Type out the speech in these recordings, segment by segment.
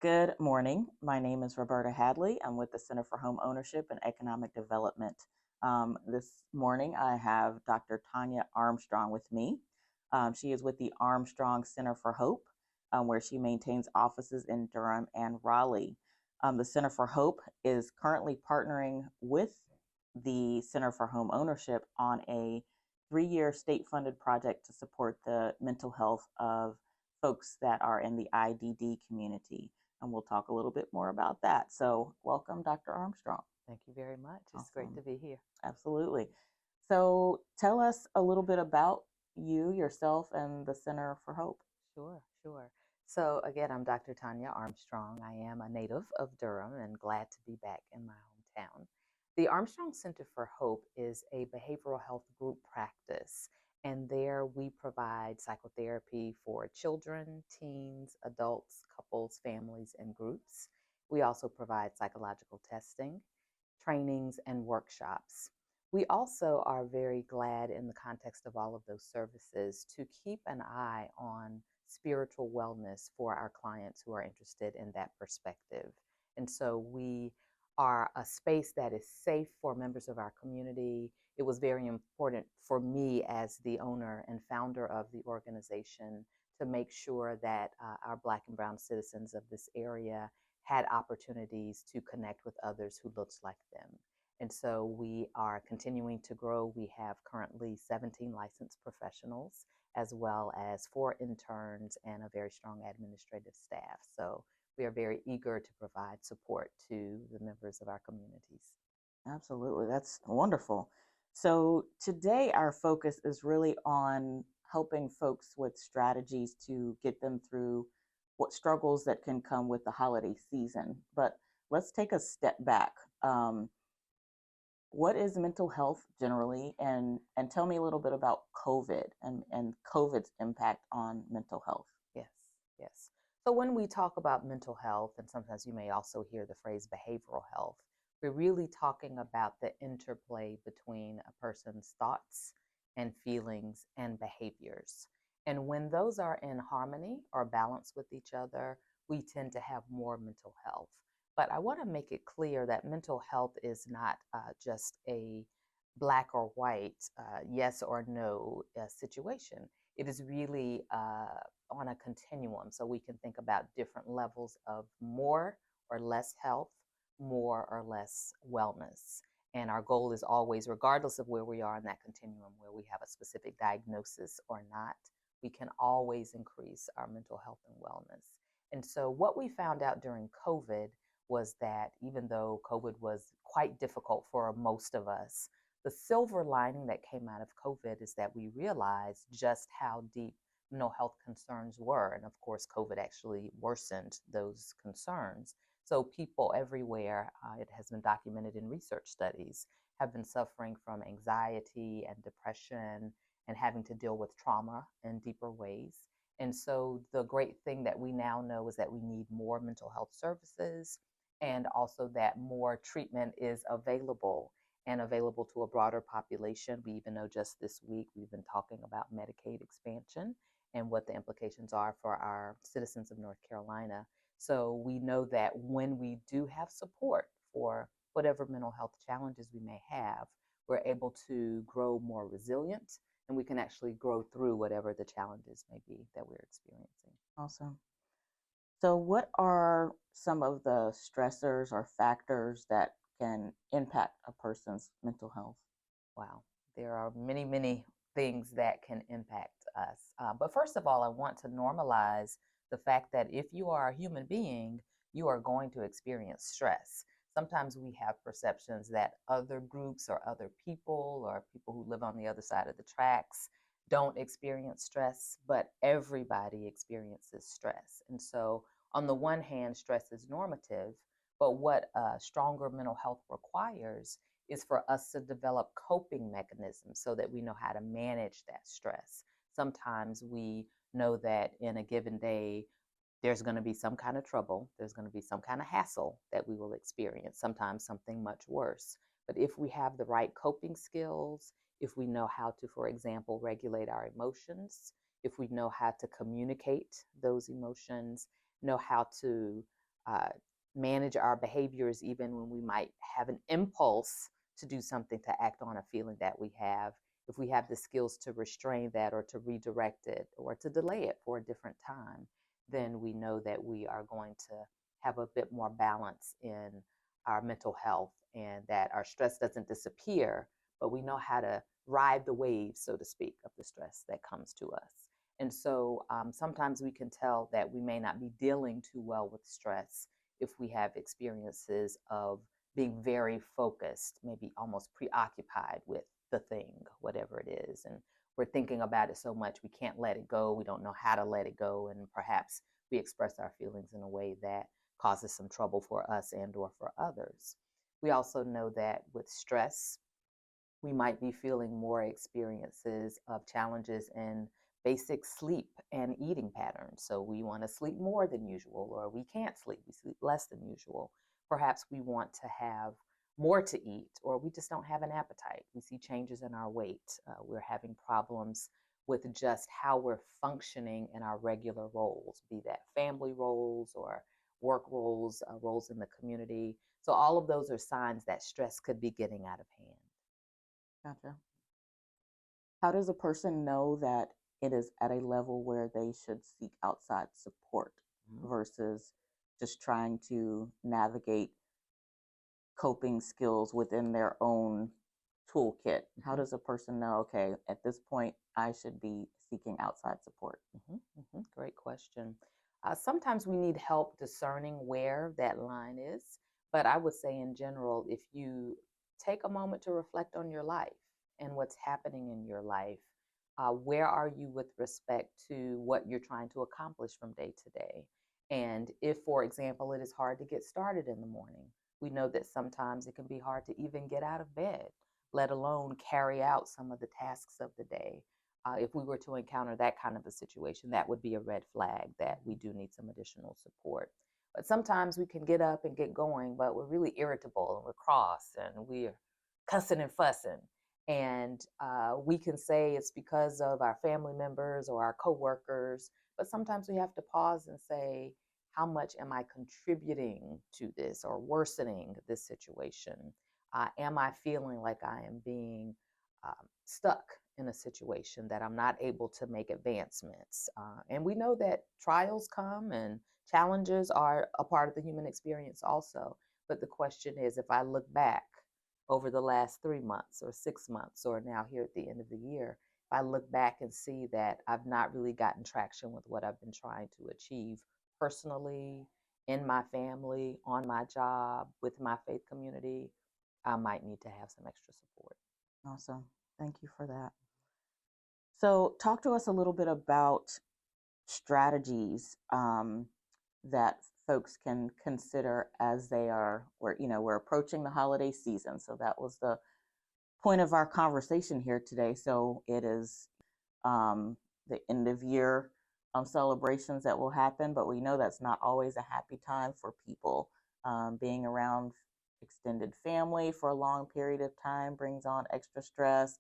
Good morning. My name is Roberta Hadley. I'm with the Center for Home Ownership and Economic Development. This morning, I have Dr. Tonya Armstrong with me. She is with the Armstrong Center for Hope, where she maintains offices in Durham and Raleigh. The Center for Hope is currently partnering with the Center for Home Ownership on a 3-year state funded project to support the mental health of folks that are in the IDD community. And we'll talk a little bit more about that. So, welcome, Dr. Armstrong. Thank you very much. It's great Awesome. to be here. Absolutely. So, tell us a little bit about you, yourself, and the Center for Hope. Sure. So again, I'm Dr. Tonya Armstrong. I am a native of Durham and glad to be back in my hometown. The Armstrong Center for Hope is a behavioral health group practice, and there we provide psychotherapy for children, teens, adults, couples, families, and groups. We also provide psychological testing, trainings, and workshops. We also are very glad, in the context of all of those services, to keep an eye on spiritual wellness for our clients who are interested in that perspective. And so we are a space that is safe for members of our community. It was very important for me, as the owner and founder of the organization, to make sure that our Black and Brown citizens of this area had opportunities to connect with others who looked like them. And so we are continuing to grow. We have currently 17 licensed professionals, as well as 4 interns and a very strong administrative staff. So we are very eager to provide support to the members of our communities. Absolutely. That's wonderful. So, today our focus is really on helping folks with strategies to get them through what struggles that can come with the holiday season. But let's take a step back. What is mental health generally, and tell me a little bit about COVID and COVID's impact on mental health. Yes, yes. So when we talk about mental health, and sometimes you may also hear the phrase behavioral health, we're really talking about the interplay between a person's thoughts and feelings and behaviors. And when those are in harmony or balance with each other, we tend to have more mental health. But I want to make it clear that mental health is not just a black or white, yes or no situation. It is really on a continuum. So we can think about different levels of more or less health, more or less wellness. And our goal is always, regardless of where we are in that continuum, where we have a specific diagnosis or not, we can always increase our mental health and wellness. And so what we found out during COVID was that even though COVID was quite difficult for most of us, the silver lining that came out of COVID is that we realized just how deep mental health concerns were. And of course, COVID actually worsened those concerns. So people everywhere, it has been documented in research studies, have been suffering from anxiety and depression and having to deal with trauma in deeper ways. And so the great thing that we now know is that we need more mental health services, and also that more treatment is available and available to a broader population. We even know just this week we've been talking about Medicaid expansion and what the implications are for our citizens of North Carolina. So we know that when we do have support for whatever mental health challenges we may have, we're able to grow more resilient, and we can actually grow through whatever the challenges may be that we're experiencing. Awesome. So, what are some of the stressors or factors that can impact a person's mental health? Wow, there are many things that can impact us. But first of all, I want to normalize the fact that if you are a human being, you are going to experience stress. Sometimes we have perceptions that other groups or other people or people who live on the other side of the tracks don't experience stress, but everybody experiences stress. And so, on the one hand, stress is normative, but what stronger mental health requires is for us to develop coping mechanisms so that we know how to manage that stress. Sometimes we know that in a given day, there's going to be some kind of trouble, there's going to be some kind of hassle that we will experience, sometimes something much worse. But if we have the right coping skills, if we know how to, for example, regulate our emotions, if we know how to communicate those emotions, know how to uh, manage our behaviors even when we might have an impulse to do something, to act on a feeling that we have. If we have the skills to restrain that or to redirect it or to delay it for a different time, then we know that we are going to have a bit more balance in our mental health, and that our stress doesn't disappear, but we know how to ride the waves, so to speak, of the stress that comes to us. And so sometimes we can tell that we may not be dealing too well with stress if we have experiences of being very focused, maybe almost preoccupied with the thing, whatever it is. And we're thinking about it so much we can't let it go. We don't know how to let it go. And perhaps we express our feelings in a way that causes some trouble for us and or for others. We also know that with stress, we might be feeling more experiences of challenges in basic sleep and eating patterns. So we want to sleep more than usual, or we can't sleep, we sleep less than usual. Perhaps we want to have more to eat, or we just don't have an appetite. We see changes in our weight. We're having problems with just how we're functioning in our regular roles, be that family roles or work roles, roles in the community. So all of those are signs that stress could be getting out of hand. Gotcha. How does a person know that it is at a level where they should seek outside support Mhm. versus just trying to navigate coping skills within their own toolkit? How Mhm. does a person know, okay, at this point, I should be seeking outside support? Great question. Sometimes we need help discerning where that line is, but I would say in general, if you take a moment to reflect on your life and what's happening in your life, where are you with respect to what you're trying to accomplish from day to day? And if, for example, it is hard to get started in the morning, we know that sometimes it can be hard to even get out of bed, let alone carry out some of the tasks of the day. If we were to encounter that kind of a situation, that would be a red flag that we do need some additional support. But sometimes we can get up and get going, but we're really irritable and we're cross and we're cussing and fussing. And we can say it's because of our family members or our coworkers, but sometimes we have to pause and say, how much am I contributing to this or worsening this situation? Am I feeling like I am being stuck in a situation, that I'm not able to make advancements? And we know that trials come and challenges are a part of the human experience also. But the question is, if I look back over the last 3 months or 6 months, or now here at the end of the year, if I look back and see that I've not really gotten traction with what I've been trying to achieve personally, in my family, on my job, with my faith community, I might need to have some extra support. Awesome. Thank you for that. So, talk to us a little bit about strategies that folks can consider as we're approaching the holiday season. So that was the point of our conversation here today. So it is the end of year celebrations that will happen, but we know that's not always a happy time for people. Being around extended family for a long period of time brings on extra stress.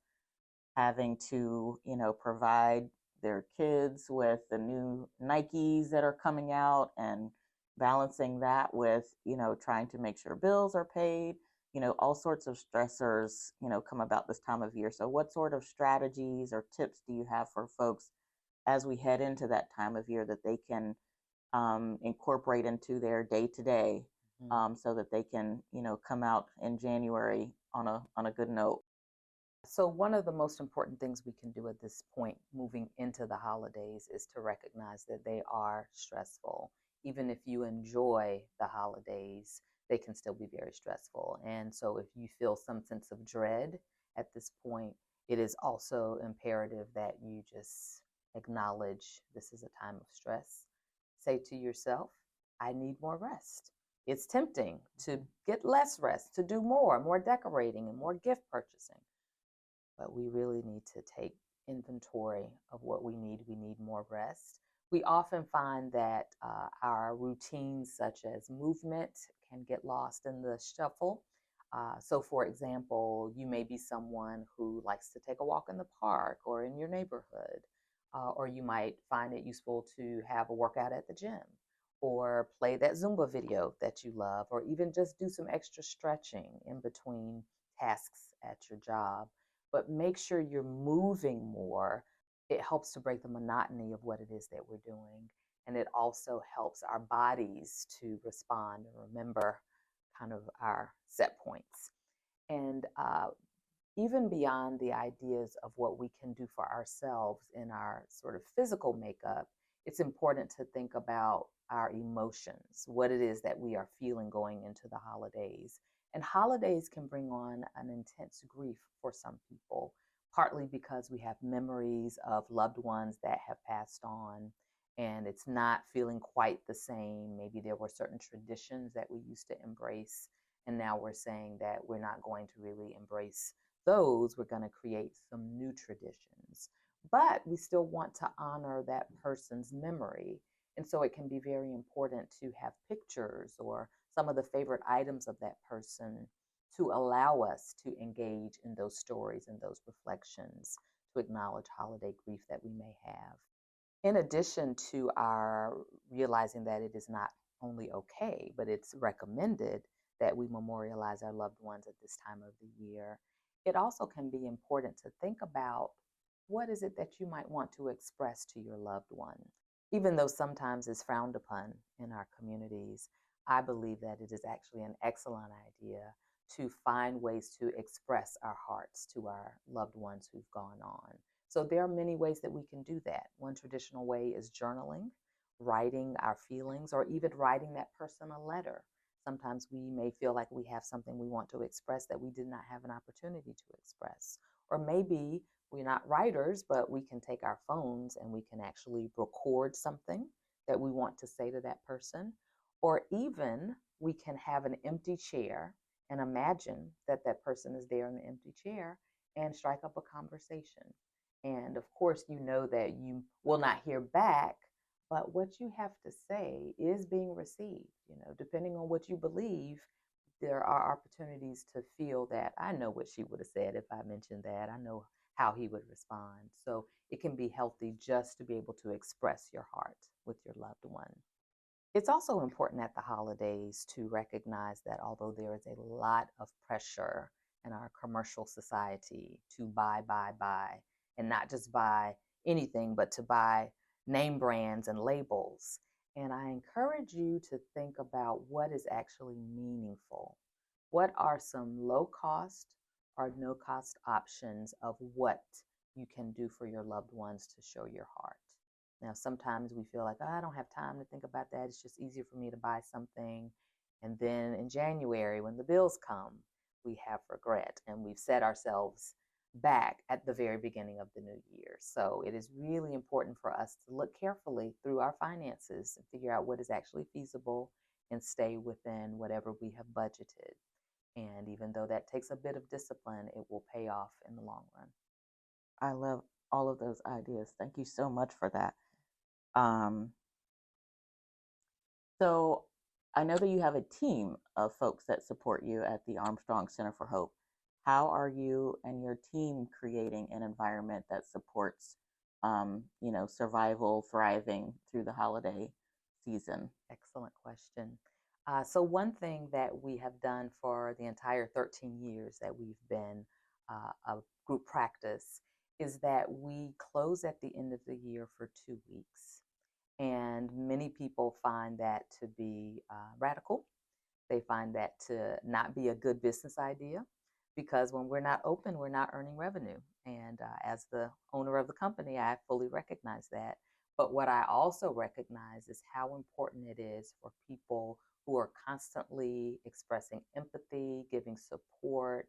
Having to, provide their kids with the new Nikes that are coming out and balancing that with, trying to make sure bills are paid, all sorts of stressors, come about this time of year. So, what sort of strategies or tips do you have for folks as we head into that time of year that they can incorporate into their day to day, Mhm. so that they can, come out in January on a good note? So, one of the most important things we can do at this point, moving into the holidays, is to recognize that they are stressful. Even if you enjoy the holidays, they can still be very stressful. And so, if you feel some sense of dread at this point, it is also imperative that you just acknowledge this is a time of stress. Say to yourself, I need more rest. It's tempting to get less rest, to do more decorating and more gift purchasing, but we really need to take inventory of what we need. We need more rest. We often find that our routines, such as movement, can get lost in the shuffle. So, for example, you may be someone who likes to take a walk in the park or in your neighborhood, or you might find it useful to have a workout at the gym. or play that Zumba video that you love, or even just do some extra stretching in between tasks at your job. But make sure you're moving more. It helps to break the monotony of what it is that we're doing. And it also helps our bodies to respond and remember kind of our set points. And even beyond the ideas of what we can do for ourselves in our sort of physical makeup, it's important to think about our emotions, what it is that we are feeling going into the holidays. And holidays can bring on an intense grief for some people, partly because we have memories of loved ones that have passed on and it's not feeling quite the same. Maybe there were certain traditions that we used to embrace, and now we're saying that we're not going to really embrace those. We're going to create some new traditions. But we still want to honor that person's memory. And so it can be very important to have pictures or some of the favorite items of that person to allow us to engage in those stories and those reflections to acknowledge holiday grief that we may have. In addition to our realizing that it is not only okay, but it's recommended that we memorialize our loved ones at this time of the year, it also can be important to think about what is it that you might want to express to your loved one. Even though sometimes it's frowned upon in our communities, I believe that it is actually an excellent idea to find ways to express our hearts to our loved ones who've gone on. So there are many ways that we can do that. One traditional way is journaling, writing our feelings, or even writing that person a letter. Sometimes we may feel like we have something we want to express that we did not have an opportunity to express. Or maybe we're not writers, but we can take our phones and we can actually record something that we want to say to that person. Or even we can have an empty chair and imagine that that person is there in the empty chair and strike up a conversation. And of course, you know that you will not hear back, but what you have to say is being received. You know, depending on what you believe, there are opportunities to feel that I know what she would have said if I mentioned that. I know how he would respond. So it can be healthy just to be able to express your heart with your loved one. It's also important at the holidays to recognize that although there is a lot of pressure in our commercial society to buy, and not just buy anything, but to buy name brands and labels. And I encourage you to think about what is actually meaningful. What are some low cost or no cost options of what you can do for your loved ones to show your heart? Now, sometimes we feel like, oh, I don't have time to think about that. It's just easier for me to buy something. And then in January, when the bills come, we have regret and we've set ourselves back at the very beginning of the new year. So it is really important for us to look carefully through our finances and figure out what is actually feasible and stay within whatever we have budgeted. And even though that takes a bit of discipline, it will pay off in the long run. I love all of those ideas. Thank you so much for that. Um, so I know that you have a team of folks that support you at the Armstrong Center for Hope. How are you and your team creating an environment that supports, survival, thriving through the holiday season? Excellent question. So one thing that we have done for the entire 13 years that we've been a group practice is that we close at the end of the year for 2 weeks. And many people find that to be radical. They find that to not be a good business idea because when we're not open, we're not earning revenue. And as the owner of the company, I fully recognize that. But what I also recognize is how important it is for people who are constantly expressing empathy, giving support,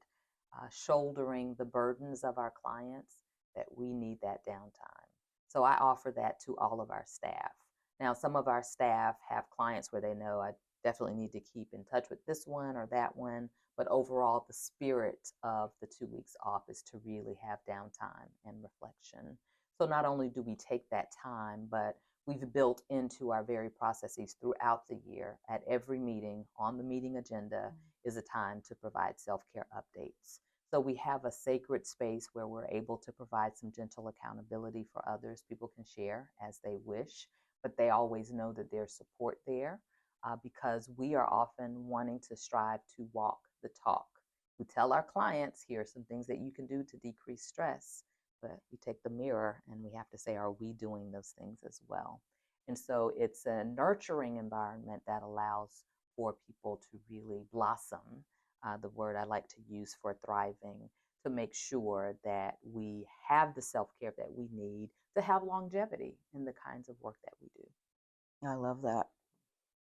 shouldering the burdens of our clients, that we need that downtime. So I offer that to all of our staff. Now, some of our staff have clients where they know I definitely need to keep in touch with this one or that one. But overall, the spirit of the 2 weeks off is to really have downtime and reflection. So not only do we take that time, but we've built into our very processes throughout the year. At every meeting, on the meeting agenda, is a time to provide self-care updates. So we have a sacred space where we're able to provide some gentle accountability for others. People can share as they wish, but they always know that there's support there, because we are often wanting to strive to walk the talk. We tell our clients, here are some things that you can do to decrease stress, but we take the mirror and we have to say, are we doing those things as well? And so it's a nurturing environment that allows for people to really blossom, the word I like to use for thriving, to make sure that we have the self care that we need to have longevity in the kinds of work that we do. I love that.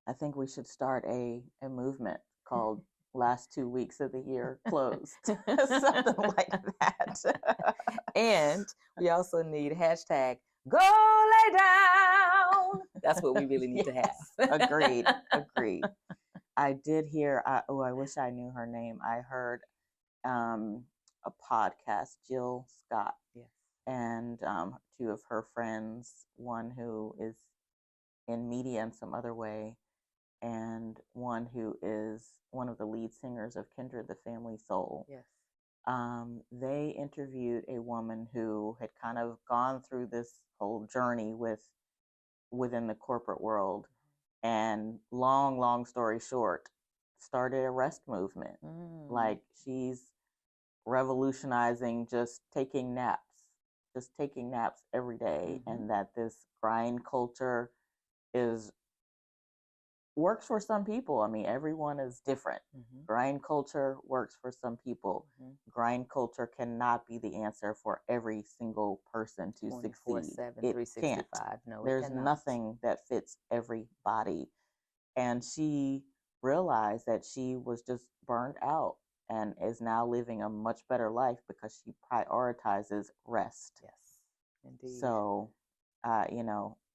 I think we should start a movement called last 2 weeks of the year closed. Something like that. And we also need hashtag go lay down. That's what we really need to have. Agreed. Agreed. I did hear, I wish I knew her name. I heard a podcast, Jill Scott, Yes. and two of her friends, one who is in media in some other way, and one who is one of the lead singers of Kindred the Family Soul. Yes. They interviewed a woman who had kind of gone through this whole journey within the corporate world, and long story short, started a rest movement. Like, she's revolutionizing just taking naps every day, and that this grind culture works for some people. I mean, everyone is different. Grind culture works for some people. Grind culture cannot be the answer for every single person to succeed. 24/7, It 365. can't. No, there's nothing that fits everybody. And she realized that she was just burned out and is now living a much better life because she prioritizes rest. Yes, indeed. So,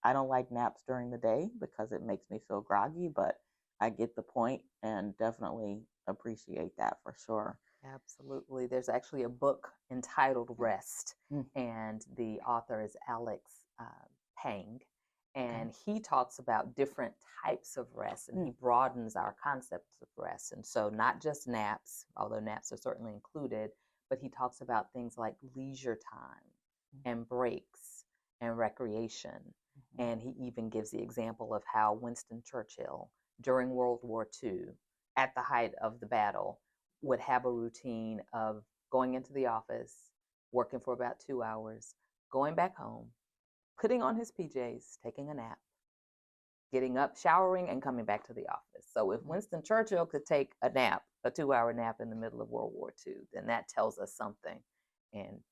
I don't like naps during the day because it makes me feel groggy, but I get the point and definitely appreciate that for sure. Absolutely. There's actually a book entitled Rest, and the author is Alex Pang. And he talks about different types of rest, and he broadens our concepts of rest. And so, not just naps, although naps are certainly included, but he talks about things like leisure time and breaks and recreation. And he even gives the example of how Winston Churchill, during World War II, at the height of the battle, would have a routine of going into the office, working for about 2 hours, going back home, putting on his PJs, taking a nap, getting up, showering, and coming back to the office. So if Winston Churchill could take a nap, a 2-hour nap in the middle of World War II, then that tells us something. And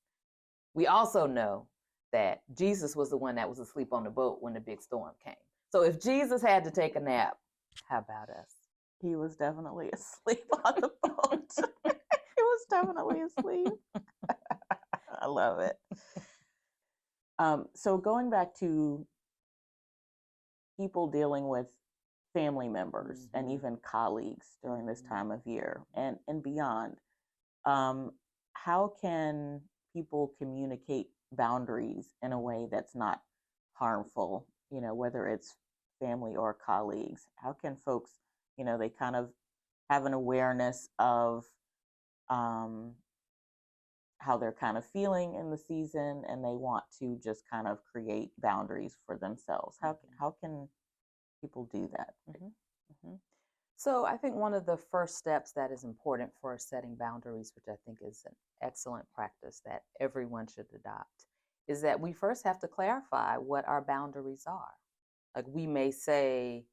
we also know that Jesus was the one that was asleep on the boat when the big storm came. So if Jesus had to take a nap, how about us? He was definitely asleep on the boat. He was definitely asleep. I love it. So going back to people dealing with family members and even colleagues during this time of year and beyond, how can people communicate boundaries in a way that's not harmful, whether it's family or colleagues? How can folks, they kind of have an awareness of how they're kind of feeling in the season, and they want to just kind of create boundaries for themselves? How can people do that? So I think one of the first steps that is important for setting boundaries, which I think is an excellent practice that everyone should adopt, is that we first have to clarify what our boundaries are. Like, we may say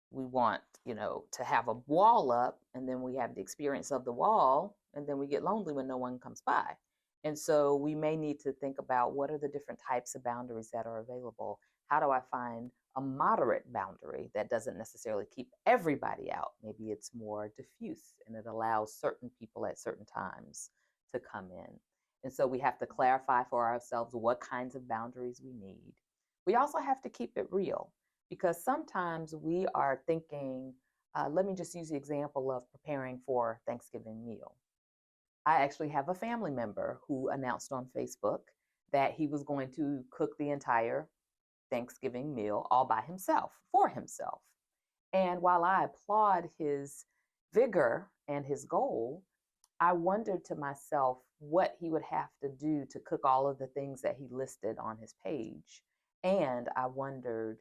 we want, to have a wall up, and then we have the experience of the wall, and then we get lonely when no one comes by. And so we may need to think about, what are the different types of boundaries that are available? How do I find a moderate boundary that doesn't necessarily keep everybody out? Maybe it's more diffuse and it allows certain people at certain times to come in. And so we have to clarify for ourselves what kinds of boundaries we need. We also have to keep it real, because sometimes we are thinking, let me just use the example of preparing for Thanksgiving meal. I actually have a family member who announced on Facebook that he was going to cook the entire Thanksgiving meal all by himself, for himself. And while I applaud his vigor and his goal, I wondered to myself what he would have to do to cook all of the things that he listed on his page. And I wondered,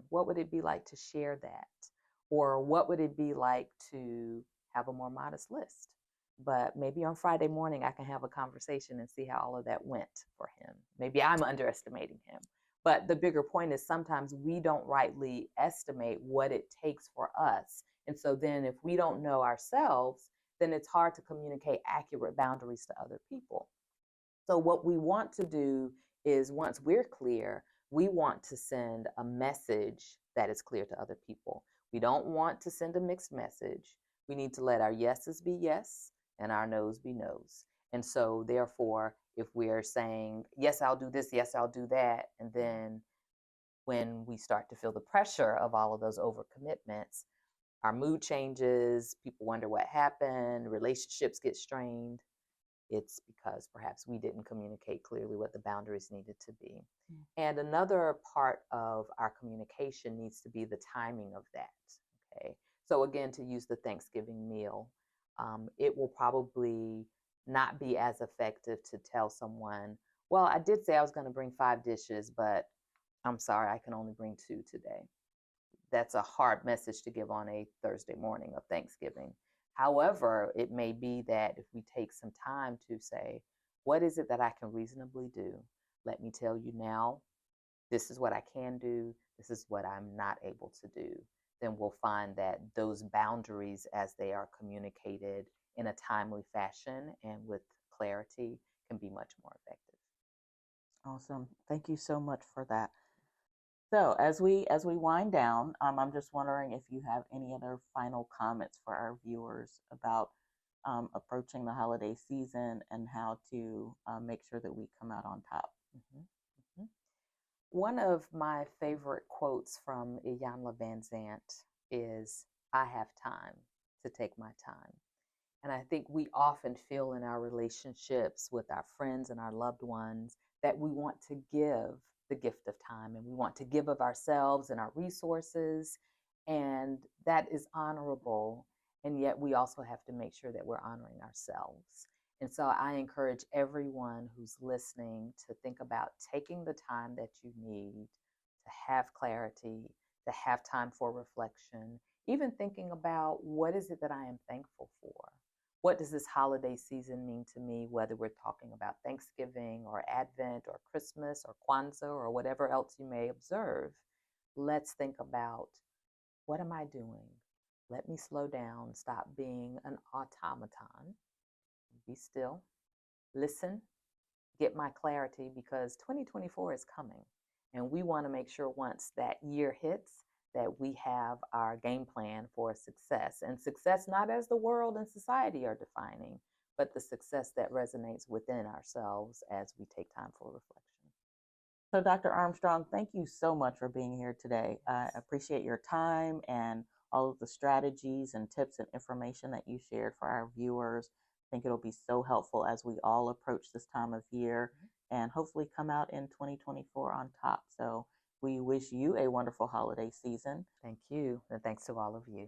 what would it be like to share that? Or what would it be like to have a more modest list? But maybe on Friday morning, I can have a conversation and see how all of that went for him. Maybe I'm underestimating him. But the bigger point is sometimes we don't rightly estimate what it takes for us. And so then if we don't know ourselves, then it's hard to communicate accurate boundaries to other people. So, what we want to do is once we're clear, we want to send a message that is clear to other people. We don't want to send a mixed message. We need to let our yeses be yes and our nos be nos. And so, therefore, if we're saying, yes, I'll do this, yes, I'll do that, and then when we start to feel the pressure of all of those overcommitments, our mood changes, people wonder what happened, relationships get strained. It's because perhaps we didn't communicate clearly what the boundaries needed to be. Mm. And another part of our communication needs to be the timing of that. Okay. So, again, to use the Thanksgiving meal, it will probably not be as effective to tell someone, well, I did say I was going to bring 5 dishes, but I'm sorry, I can only bring 2 today. That's a hard message to give on a Thursday morning of Thanksgiving. However, it may be that if we take some time to say, what is it that I can reasonably do? Let me tell you now, this is what I can do, this is what I'm not able to do. Then we'll find that those boundaries, as they are communicated in a timely fashion and with clarity, can be much more effective. Awesome. Thank you so much for that. So as we wind down, I'm just wondering if you have any other final comments for our viewers about approaching the holiday season and how to make sure that we come out on top. Mm-hmm. Mm-hmm. One of my favorite quotes from Iyanla Van Zant is, I have time to take my time. And I think we often feel in our relationships with our friends and our loved ones that we want to give the gift of time and we want to give of ourselves and our resources. And that is honorable. And yet we also have to make sure that we're honoring ourselves. And so I encourage everyone who's listening to think about taking the time that you need to have clarity, to have time for reflection, even thinking about what is it that I am thankful for? What does this holiday season mean to me, whether we're talking about Thanksgiving or Advent or Christmas or Kwanzaa or whatever else you may observe? Let's think about, what am I doing? Let me slow down, stop being an automaton, be still, listen, get my clarity, because 2024 is coming. And we want to make sure once that year hits that we have our game plan for success. And success not as the world and society are defining, but the success that resonates within ourselves as we take time for reflection. So, Dr. Armstrong, thank you so much for being here today. I appreciate your time and all of the strategies and tips and information that you shared for our viewers. I think it'll be so helpful as we all approach this time of year and hopefully come out in 2024 on top. So, we wish you a wonderful holiday season. Thank you. And thanks to all of you.